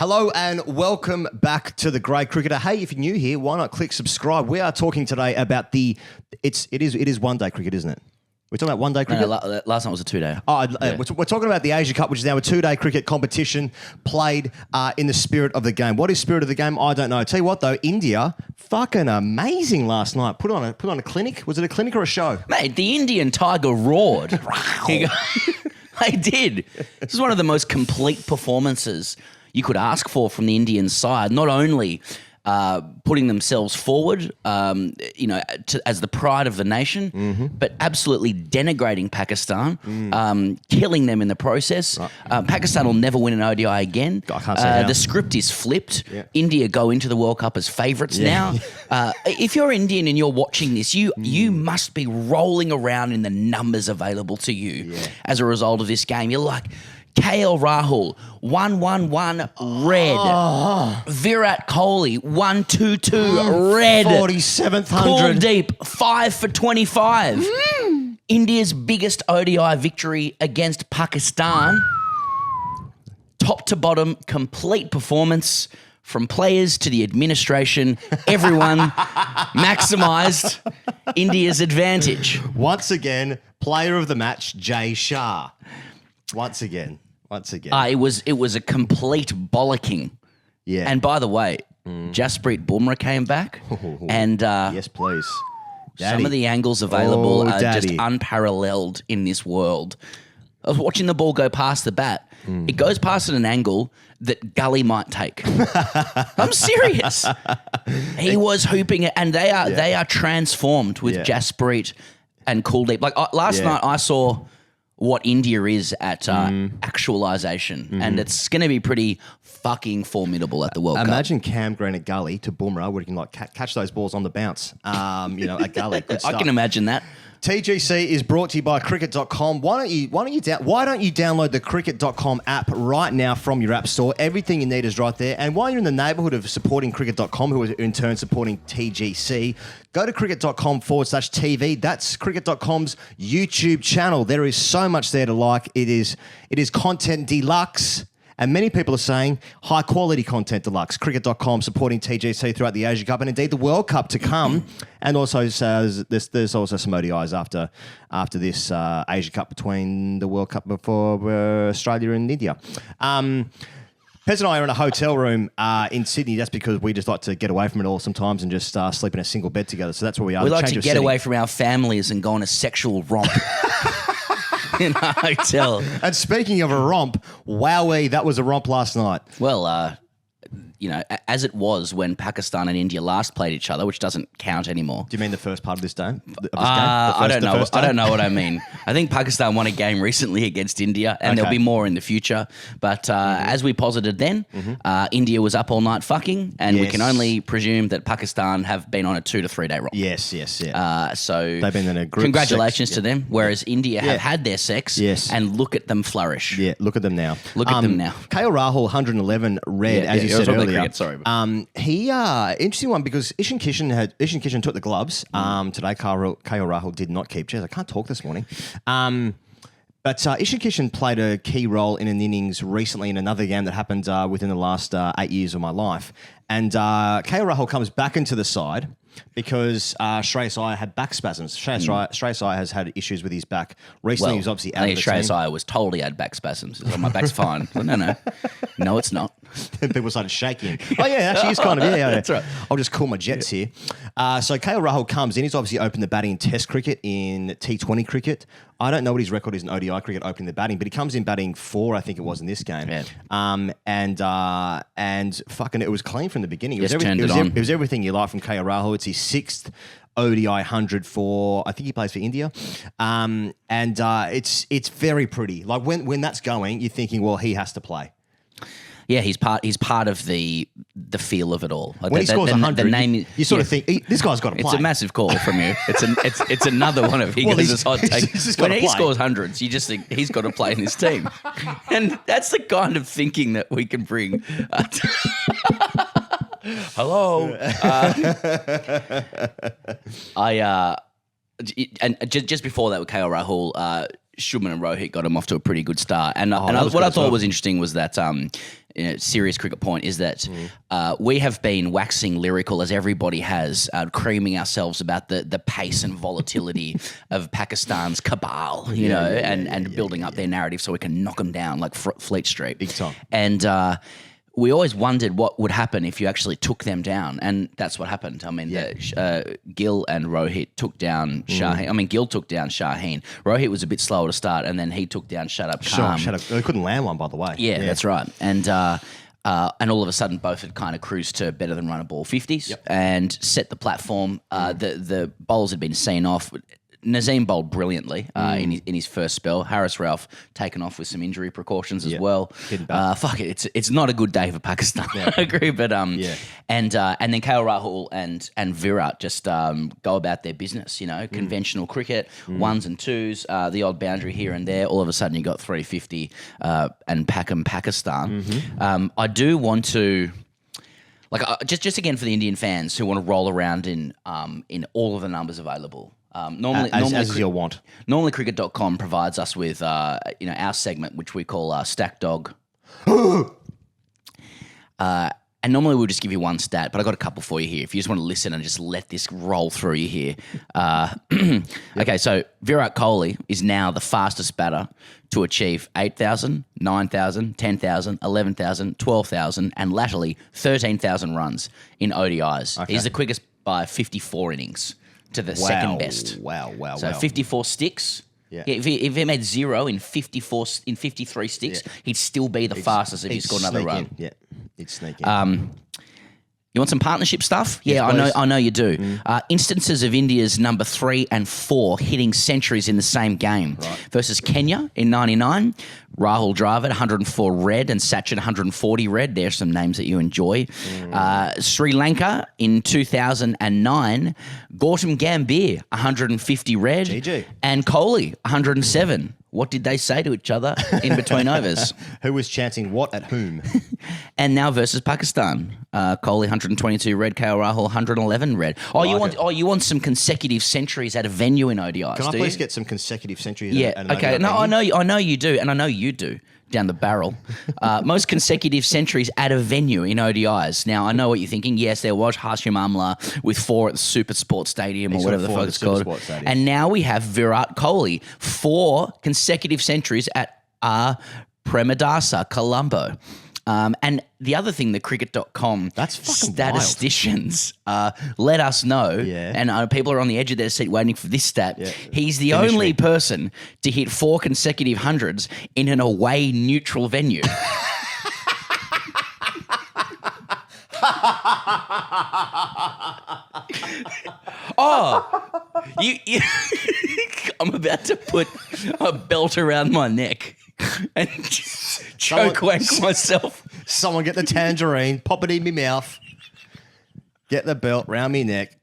Hello and welcome back to The Grey Cricketer. Hey, if you're new here, why not click subscribe? We are talking today about it is one day cricket, isn't it? We're talking about one day cricket? No, last night was a 2-day. We're talking about the Asia Cup, which is now a 2-day cricket competition played in the spirit of the game. What is spirit of the game? I don't know. Tell you what though, India, fucking amazing last night. Put on a clinic. Was it a clinic or a show? Mate, the Indian Tiger roared. They did. This is one of the most complete performances you could ask for from the Indian side. Not only putting themselves forward, as the pride of the nation, but absolutely denigrating Pakistan, killing them in the process. Right. Pakistan will never win an ODI again. I can't say how. The script is flipped. Yeah. India go into the World Cup as favourites now. If you're Indian and you're watching this, you must be rolling around in the numbers available to you as a result of this game. You're like, KL Rahul, 1-1-1, red. Oh. Virat Kohli, 1-2-2, red. 47th 100. 5 for 25. India's biggest ODI victory against Pakistan. Top to bottom, complete performance from players to the administration. Everyone maximised India's advantage. Once again, player of the match, Jay Shah. Once again. It was a complete bollocking. Yeah. And by the way, Jasprit Bumrah came back, and yes, please. Daddy. Some of the angles available are just unparalleled in this world. I was watching the ball go past the bat. It goes past at an angle that Gully might take. I'm serious. He was hooping it, and they are transformed with Jasprit and Kuldeep. Like last night, I saw what India is at actualisation, and it's going to be pretty fucking formidable at the World Cup. Imagine Cam Green at Gully to Bumrah, where he can catch those balls on the bounce. At Gully, good stuff. I can imagine that. TGC is brought to you by cricket.com. Why don't you download the cricket.com app right now from your app store? Everything you need is right there. And while you're in the neighbourhood of supporting cricket.com, who is in turn supporting TGC, go to cricket.com/TV. That's cricket.com's YouTube channel. There is so much there to like. It is content deluxe. And many people are saying high-quality content deluxe. Cricket.com supporting TGC throughout the Asia Cup and indeed the World Cup to come. And also there's also some ODIs after this Asia Cup between the World Cup for Australia and India. Pez and I are in a hotel room in Sydney. That's because we just like to get away from it all sometimes and just sleep in a single bed together. So that's where we are. We like to get away from our families and go on a sexual romp. In a hotel. And speaking of a romp, wowee, that was a romp last night. Well, as it was when Pakistan and India last played each other, which doesn't count anymore. Do you mean the first part of this game? I don't know. I don't know what I mean. I think Pakistan won a game recently against India, and there'll be more in the future. But as we posited then, India was up all night fucking, and we can only presume that Pakistan have been on a 2 to 3 day romp. Yes. So they've been in a group. Congratulations to them. Whereas India have had their sex, and look at them flourish. Yeah, look at them now. Look at them now. KL Rahul, 111 red, as you said earlier. Cricket, sorry. He interesting one because Ishan Kishan took the gloves today. KL Rahul did not keep. Jeez, I can't talk this morning. But Ishan Kishan played a key role in an innings recently in another game that happened within the last 8 years of my life. And KL Rahul comes back into the side because Shreyas Iyer had back spasms. Shreyas Iyer has had issues with his back. Recently, he was obviously out of the team. Shreyas Iyer was told he had back spasms. My back's fine. Well, no, it's not. Then people started shaking. Oh, yeah, actually, he's kind of, That's right. I'll just cool my jets here. So KL Rahul comes in. He's obviously opened the batting in Test cricket, in T20 cricket. I don't know what his record is in ODI cricket opening the batting, but he comes in batting 4, I think it was in this game. Yeah. And fucking, it was clean from the beginning. It was everything you like from KL Rahul. It's his 6th ODI 100 for, I think he plays for India. It's very pretty. Like when that's going, you're thinking, well, he has to play. Yeah, he's part of the feel of it all. Like when he scores 100, you sort of think this guy's got to play. It's a massive call from you. It's another one of Higgins' hot takes. When he scores hundreds, you just think he's got to play in this team, and that's the kind of thinking that we can bring. Hello, and just before that with KL Rahul, Shubman and Rohit got him off to a pretty good start. And what I thought was interesting was that serious cricket point is that we have been waxing lyrical, as everybody has, creaming ourselves about the pace and volatility of Pakistan's cabal, and building up their narrative so we can knock them down like Fleet Street. Big time. And we always wondered what would happen if you actually took them down, and that's what happened. I mean, Gill and Rohit took down Shaheen. I mean, Gill took down Shaheen. Rohit was a bit slower to start, and then he took down Shut Up Calm. Shut Up. They couldn't land one, by the way. Yeah, that's right. And all of a sudden, both had kind of cruised to better than run a ball 50s and set the platform. The bowlers had been seen off. Nazim bowled brilliantly in his first spell. Harris Ralph taken off with some injury precautions as well. Fuck it, it's not a good day for Pakistan. I agree, but and then KL Rahul and Virat just go about their business. Conventional cricket, ones and twos, the odd boundary here and there. All of a sudden, you got 350 and Pakistan. I do want to. Just again for the Indian fans who want to roll around in all of the numbers available. Normally, you'll want. Normally, cricket.com provides us with our segment, which we call Stack Dog. And normally we'll just give you one stat, but I got a couple for you here. If you just want to listen and just let this roll through you here. Okay, so Virat Kohli is now the fastest batter to achieve 8,000, 9,000, 10,000, 11,000, 12,000, and latterly 13,000 runs in ODIs. Okay. He's the quickest by 54 innings to the second best. Wow. So 54 sticks. Yeah. If he made 0 in 53 sticks, he'd still be the fastest if he scored another run. Yeah, he'd sneak in. You want some partnership stuff? Yes, I know you do. Instances of India's number 3 and 4 hitting centuries in the same game versus Kenya in '99. Rahul Dravid, 104 red, and Sachin, 140 red. There's some names that you enjoy. Sri Lanka in 2009. Gautam Gambhir, 150 red. GG. And Kohli, 107. What did they say to each other in between overs? Who was chanting what at whom? And now versus Pakistan. Kohli 122 red, KL Rahul 111 red. You want some consecutive centuries at a venue in ODIs? Can I please get some consecutive centuries? Yeah. At an okay. ODI No, venue? I know you do, and I know you do. Down the barrel. Most consecutive centuries at a venue in ODIs. Now, I know what you're thinking. Yes, there was Hashim Amla with 4 at the Super Sports Stadium or whatever the fuck it's called. And now we have Virat Kohli, 4 consecutive centuries at Premadasa, Colombo. And the other thing, the cricket.com statisticians let us know, and people are on the edge of their seat waiting for this stat, he's the only person to hit 4 consecutive hundreds in an away neutral venue. You I'm about to put a belt around my neck and choke wank myself. Someone get the tangerine, pop it in my mouth, get the belt round me neck,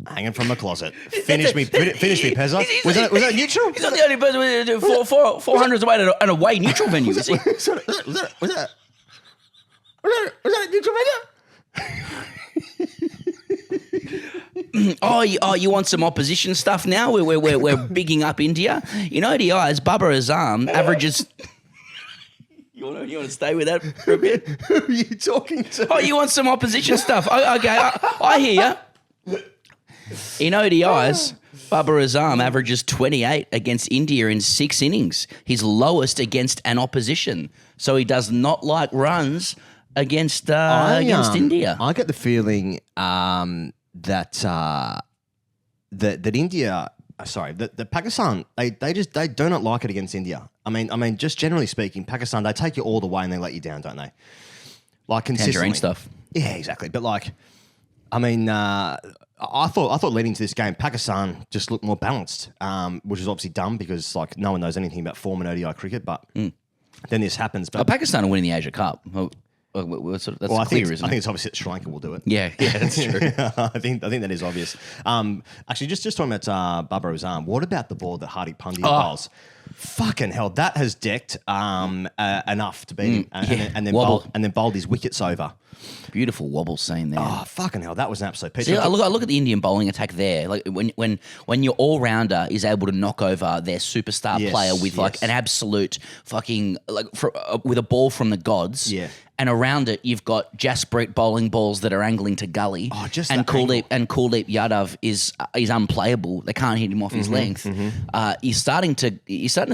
hanging from the closet. Finish me, Pezza. Was that neutral? He's not the only person to do 400s away at an away neutral venue. Was that a neutral venue? You want some opposition stuff now? We're bigging up India. In ODIs, Babar Azam averages. You want to stay with that for a bit? Who are you talking to? You want some opposition stuff? Okay, I hear you. In ODIs, Babar Azam averages 28 against India in 6 innings. His lowest against an opposition. So he does not like runs against India. I get the feeling that India, that Pakistan, they do not like it against India. I mean, just generally speaking, Pakistan, they take you all the way and they let you down, don't they? Like consistently. Tangerine stuff. Yeah, exactly. But I thought leading to this game, Pakistan just looked more balanced, which is obviously dumb because no one knows anything about form and ODI cricket. But then this happens. But Pakistan are winning the Asia Cup. That's clear, isn't it? I think it's obvious that Sri Lanka will do it. Yeah, that's true. I think that is obvious. Actually, just talking about Barbaro's arm. What about the ball that Hardy Pandya bowls? Fucking hell, that has decked enough to beat him, and then bowled his wickets over. Beautiful wobble scene there. Oh, fucking hell, that was an absolute piece. See, I look at the Indian bowling attack there. Like when your all rounder is able to knock over their superstar player with like an absolute fucking with a ball from the gods. Yeah. And around it, you've got Jasprit bowling balls that are angling to gully. Oh, just and Kuldeep Yadav is unplayable. They can't hit him off his length. You're starting to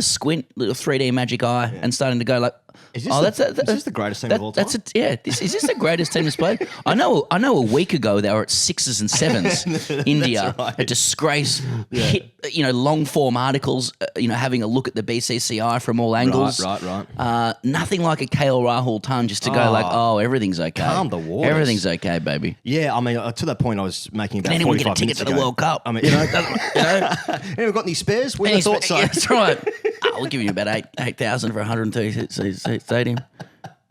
squint, little 3D magic eye, and starting to go like, is this the greatest team of all time? Is this the greatest team that's played? I know. A week ago they were at 6s and 7s. India, a disgrace. Hit long form articles. Having a look at the BCCI from all angles. Right. Nothing like a KL Rahul ton just to go like, oh, everything's okay. Calm the waters. Everything's okay, baby. Yeah, I mean, to that point, I was making about. Can anyone 45 get a ticket to the ago. World Cup? I mean, anyone got any spares? We thought so. Yeah, that's right. We'll give you about 8,000 for 130 stadium.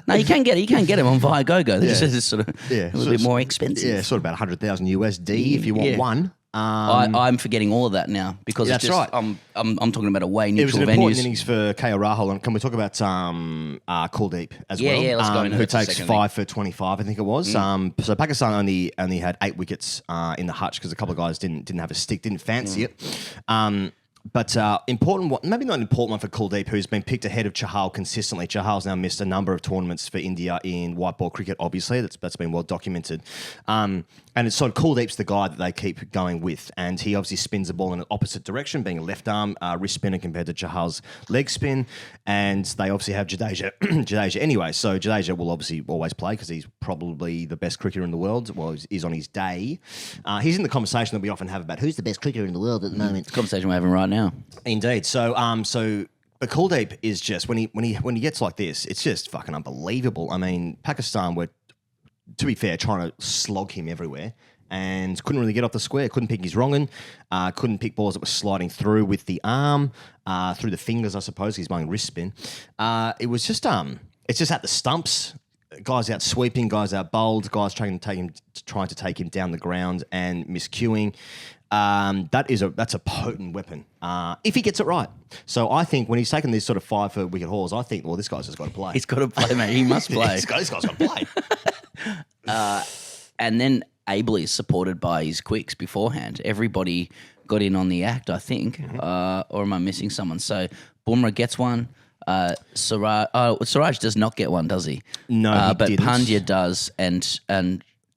No, you can get them on Viagogo. They just says it's sort of a little bit more expensive. Yeah, sort of about 100,000 USD if you want one. I'm forgetting all of that now because it's just, right. I'm talking about away neutral venues. It was an important innings for KL Rahul. And can we talk about Kuldeep as well? Yeah, let's go into who that takes 5 for 25, I think it was. So Pakistan only had 8 wickets in the hutch because a couple of guys didn't have a stick, didn't fancy it. But important one, maybe not an important one for Kuldeep, who's been picked ahead of Chahal consistently. Chahal's now missed a number of tournaments for India in white ball cricket, obviously. That's been well documented. And it's sort of Kuldeep's the guy that they keep going with. And he obviously spins the ball in an opposite direction, being a left arm wrist spinner compared to Chahal's leg spin. And they obviously have Jadeja anyway. So Jadeja will obviously always play because he's probably the best cricketer in the world. Well, he's on his day. He's in the conversation that we often have about who's the best cricketer in the world at the moment. It's a conversation we're having right now. Indeed. So but Kuldeep is just when he gets like this, it's just fucking unbelievable. I mean, Pakistan were, to be fair, trying to slog him everywhere and couldn't really get off the square. Couldn't pick his wrong'un. Couldn't pick balls that were sliding through with the arm, through the fingers, I suppose. He's playing wrist spin. It was just it's just at the stumps. Guys out sweeping, guys out bowled, guys trying to take him down the ground and miscuing. That's a potent weapon if he gets it right. So I think when he's taken these sort of 5 for wicket hauls, I think, well, this guy's just got to play. He's got to play, mate. He must play. This guy's got to play. And then ably supported by his quicks beforehand. Everybody got in on the act, I think. Or am I missing someone? So Bumrah gets one. Siraj does not get one, does he? No, but didn't. Pandya does, and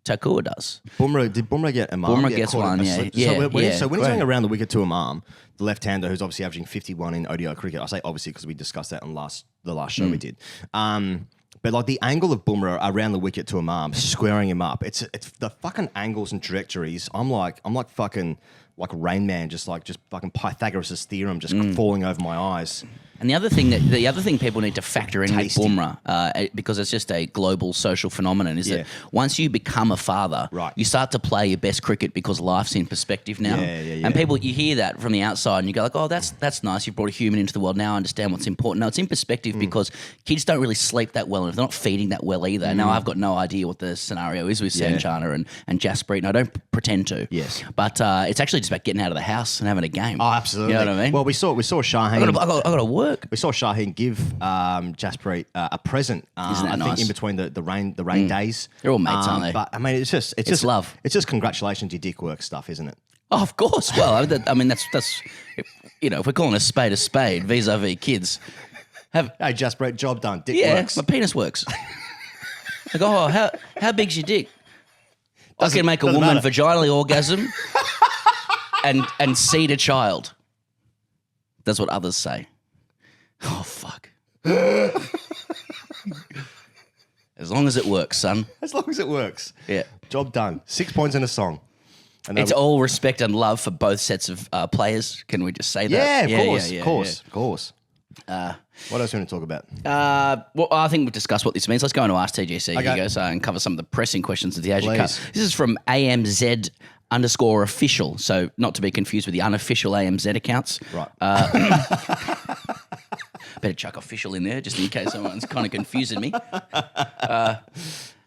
Thakur does. Did Bumrah get Imam? Bumrah gets one, yeah. So when he's going around the wicket to Imam, the left-hander who's obviously averaging 51 in ODI cricket, I say obviously because we discussed that on the last show we did. But like the angle of Bumrah around the wicket to Imam, squaring him up, it's the fucking angles and trajectories. I'm like fucking like Rain Man, just fucking Pythagoras' theorem, just falling over my eyes. And the other thing people need to factor in Tasty. with Bumrah, because it's just a global social phenomenon, is that once you become a father, you start to play your best cricket because life's in perspective now. Yeah. And people, you hear that from the outside and you go like, oh, that's nice. You've brought a human into the world. Now I understand what's important. No, it's in perspective because kids don't really sleep that well and if they're not feeding that well either. Now I've got no idea what the scenario is with Sanjana and Jasprit, and I don't pretend to. Yes. But it's actually just about getting out of the house and having a game. Oh, absolutely. You know what I mean? Well, we saw Shaheen. I got to work. We saw Shaheen give Jasprit a present. Isn't that I nice? think in between the rain days. They're all mates, aren't they? But I mean, it's just love. It's just congratulations, your dick work stuff, isn't it? Oh, of course. Well, I mean that's if we're calling a spade vis-a-vis kids. Hey, Jasprit, job done. Dick works. My penis works. Like, oh, how big's your dick? I can make a woman vaginally orgasm and seed a child. That's what others say. Oh, fuck. As long as it works, son. As long as it works. Yeah. Job done. 6 points in a song. And it's all respect and love for both sets of players. Can we just say that? Yeah, of course. What else do you want to talk about? Well, I think we've discussed what this means. Let's go into asktgc, you guys, and cover some of the pressing questions of the Asia Cup. This is from AMZ_official, so not to be confused with the unofficial AMZ accounts. Right. better chuck official in there just in case someone's kind of confusing me.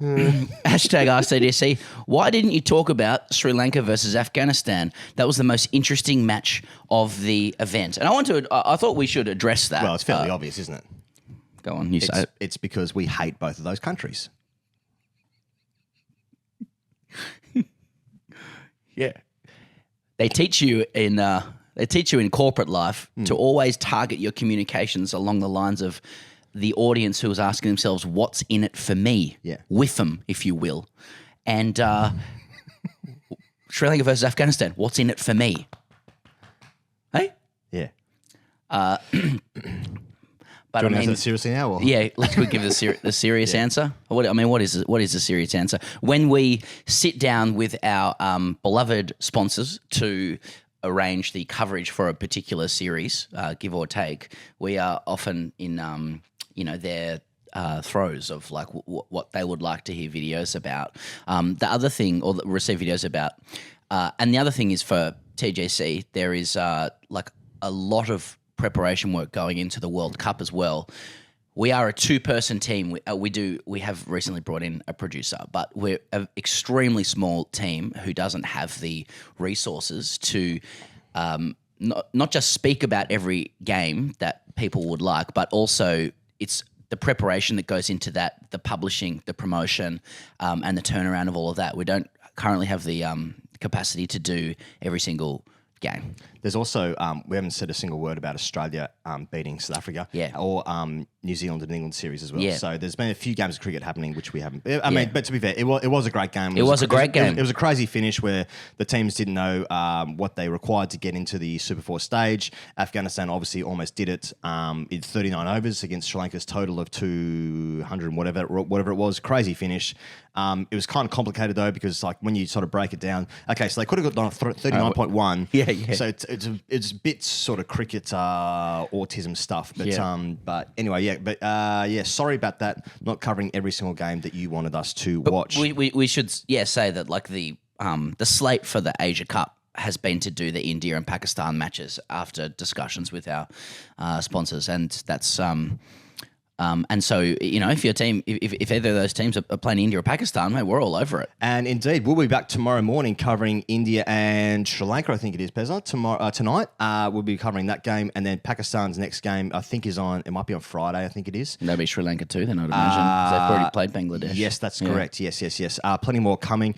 Hashtag asktgc. Why didn't you talk about Sri Lanka versus Afghanistan? That was the most interesting match of the event. And I thought we should address that. Well, it's fairly obvious, isn't it? Go on, you say it. It's because we hate both of those countries. Yeah. They teach you in corporate life to always target your communications along the lines of the audience who is asking themselves, what's in it for me? Yeah. With them, if you will. And Sri Lanka versus Afghanistan, what's in it for me? Hey? Yeah. But Do you want to answer that seriously now? Or? Yeah, let's give the serious answer. What is the serious answer? When we sit down with our beloved sponsors to arrange the coverage for a particular series, give or take, we are often in their throes of like what they would like to hear videos about. The other thing, or receive videos about, and the other thing is for TGC, there is like a lot of preparation work going into the World Cup as well. We are a 2-person team. We have recently brought in a producer, but we're an extremely small team who doesn't have the resources to not just speak about every game that people would like, but also it's the preparation that goes into that, the publishing, the promotion, and the turnaround of all of that. We don't currently have the capacity to do every single game. There's also, we haven't said a single word about Australia beating South Africa, or New Zealand and England series as well. Yeah. So there's been a few games of cricket happening which we haven't. I mean, but to be fair, it was a great game. It was a great game. It was a crazy finish where the teams didn't know what they required to get into the Super 4 stage. Afghanistan obviously almost did it in 39 overs against Sri Lanka's total of 200 and whatever it was. Crazy finish. It was kind of complicated though because like when you sort of break it down, okay, so they could have got 39.1. Yeah. So it's a bit sort of cricket autism stuff, but anyway, sorry about that. Not covering every single game that you wanted us to watch. We should say that like the slate for the Asia Cup has been to do the India and Pakistan matches after discussions with our sponsors, and that's and so, if your team, if either of those teams are playing India or Pakistan, mate, we're all over it. And indeed, we'll be back tomorrow morning covering India and Sri Lanka, I think it is, Pezza. Tonight, we'll be covering that game. And then Pakistan's next game, I think, it might be on Friday, I think it is. That'll be Sri Lanka too, then I'd imagine, because they've already played Bangladesh. Yes, that's correct. Yes. Plenty more coming.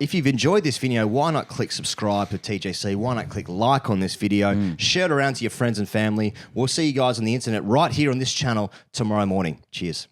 If you've enjoyed this video, why not click subscribe to TGC? Why not click like on this video? Share it around to your friends and family. We'll see you guys on the internet right here on this channel tomorrow morning. Cheers.